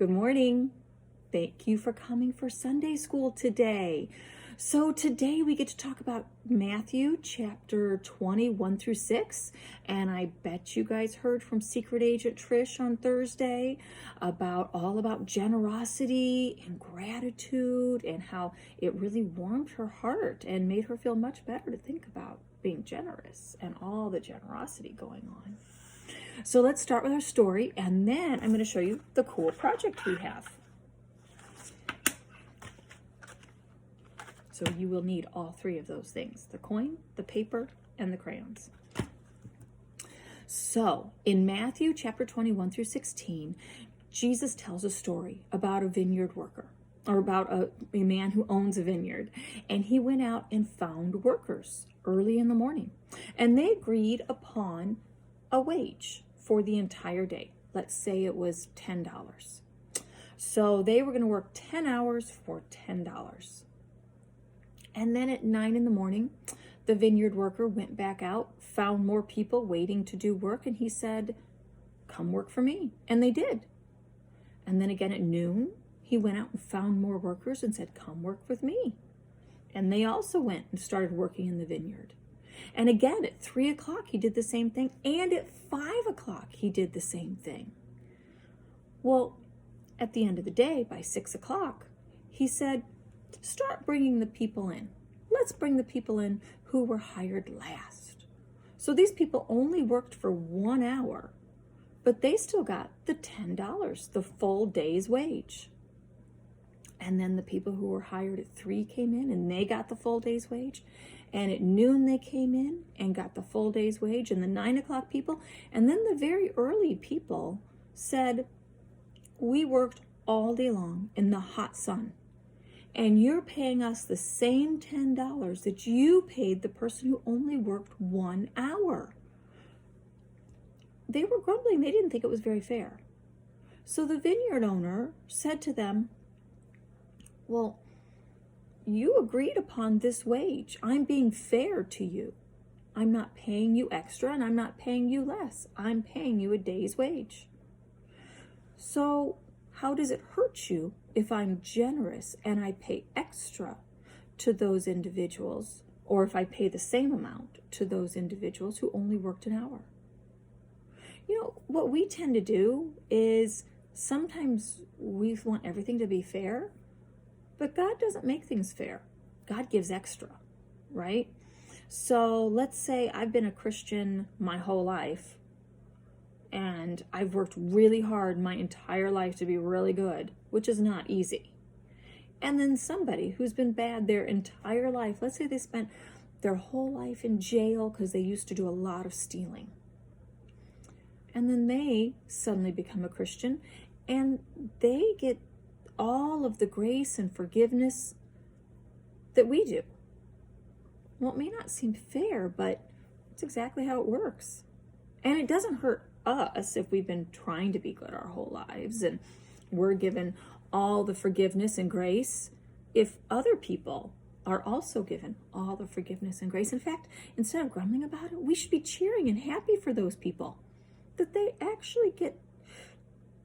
Good morning. Thank you for coming for Sunday school today. So today we get to talk about Matthew chapter 21 through 6. And I bet you guys heard from Secret Agent Trish on Thursday all about generosity and gratitude and how it really warmed her heart and made her feel much better to think about being generous and all the generosity going on. So let's start with our story, and then I'm going to show you the cool project we have. So you will need all three of those things: the coin, the paper, and the crayons. So in Matthew chapter 21 through 16, Jesus tells a story about a vineyard worker, or about a man who owns a vineyard. And he went out and found workers early in the morning. And they agreed upon a wage for the entire day. Let's say it was $10. So they were going to work 10 hours for $10. And then at 9 in the morning, the vineyard worker went back out, found more people waiting to do work, and he said, "Come work for me." And they did. And then again at noon, he went out and found more workers and said, "Come work with me." And they also went and started working in the vineyard. And again at 3 o'clock, he did the same thing. And at 5 o'clock, he did the same thing. Well, at the end of the day, by 6 o'clock, he said, "Start bringing the people in. Let's bring the people in who were hired last." So these people only worked for 1 hour, but they still got the $10, the full day's wage. And then the people who were hired at 3 came in and they got the full day's wage. And at noon they came in and got the full day's wage. And the 9 o'clock people, and then the very early people said, "We worked all day long in the hot sun. And you're paying us the same $10 that you paid the person who only worked 1 hour." They were grumbling. They didn't think it was very fair. So the vineyard owner said to them, "Well, you agreed upon this wage. I'm being fair to you. I'm not paying you extra and I'm not paying you less. I'm paying you a day's wage. So how does it hurt you if I'm generous and I pay extra to those individuals, or if I pay the same amount to those individuals who only worked an hour?" You know, what we tend to do is sometimes we want everything to be fair, but God doesn't make things fair. God gives extra, right? So let's say I've been a Christian my whole life, and I've worked really hard my entire life to be really good, which is not easy. And then somebody who's been bad their entire life, let's say they spent their whole life in jail because they used to do a lot of stealing. And then they suddenly become a Christian and they get all of the grace and forgiveness that we do. Well, it may not seem fair, but it's exactly how it works. And it doesn't hurt us if we've been trying to be good our whole lives and we're given all the forgiveness and grace, if other people are also given all the forgiveness and grace. In fact, instead of grumbling about it, we should be cheering and happy for those people, that they actually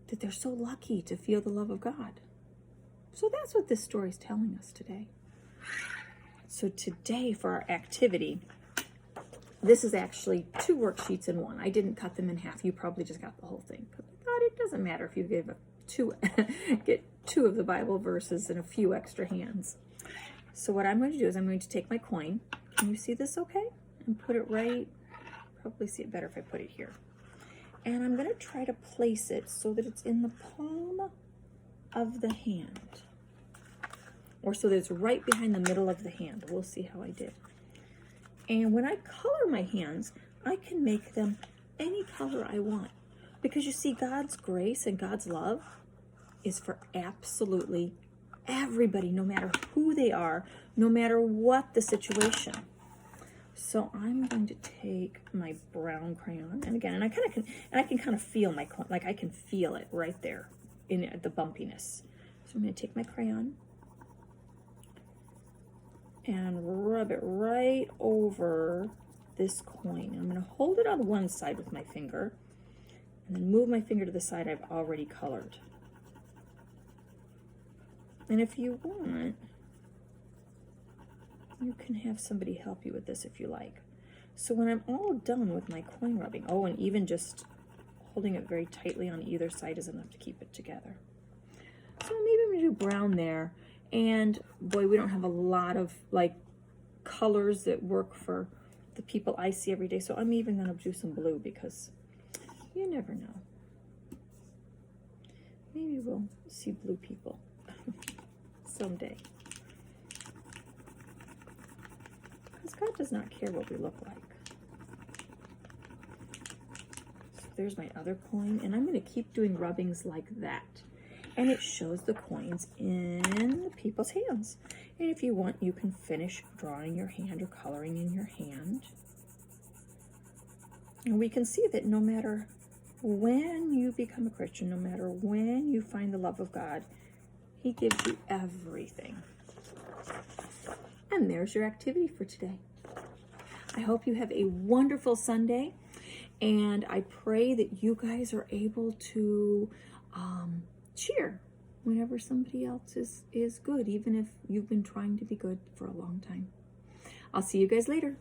that they're so lucky to feel the love of God. So that's what this story is telling us today. So today for our activity, this is actually 2 worksheets in one. I didn't cut them in half. You probably just got the whole thing. But I thought it doesn't matter if you get 2 of the Bible verses and a few extra hands. So what I'm going to do is I'm going to take my coin. Can you see this okay? And put it right, probably see it better if I put it here. And I'm going to try to place it so that it's in the palm of the hand, or so that it's right behind the middle of the hand. We'll see how I did. And when I color my hands, I can make them any color I want, because you see, God's grace and God's love is for absolutely everybody, no matter who they are, no matter what the situation. So I'm going to take my brown crayon, and again, I can kind of feel my, like I can feel it right there in the bumpiness. So I'm going to take my crayon and rub it right over this coin. I'm going to hold it on one side with my finger and then move my finger to the side I've already colored. And if you want, you can have somebody help you with this if you like. So when I'm all done with my coin rubbing, oh, and even just holding it very tightly on either side is enough to keep it together. So maybe I'm gonna do brown there. And boy, we don't have a lot of like colors that work for the people I see every day. So I'm even gonna do some blue because you never know. Maybe we'll see blue people someday. Because God does not care what we look like. So there's my other coin, and I'm going to keep doing rubbings like that. And it shows the coins in the people's hands. And if you want, you can finish drawing your hand or coloring in your hand. And we can see that no matter when you become a Christian, no matter when you find the love of God, He gives you everything. And there's your activity for today. I hope you have a wonderful Sunday, and I pray that you guys are able to cheer whenever somebody else is good, even if you've been trying to be good for a long time. I'll see you guys later.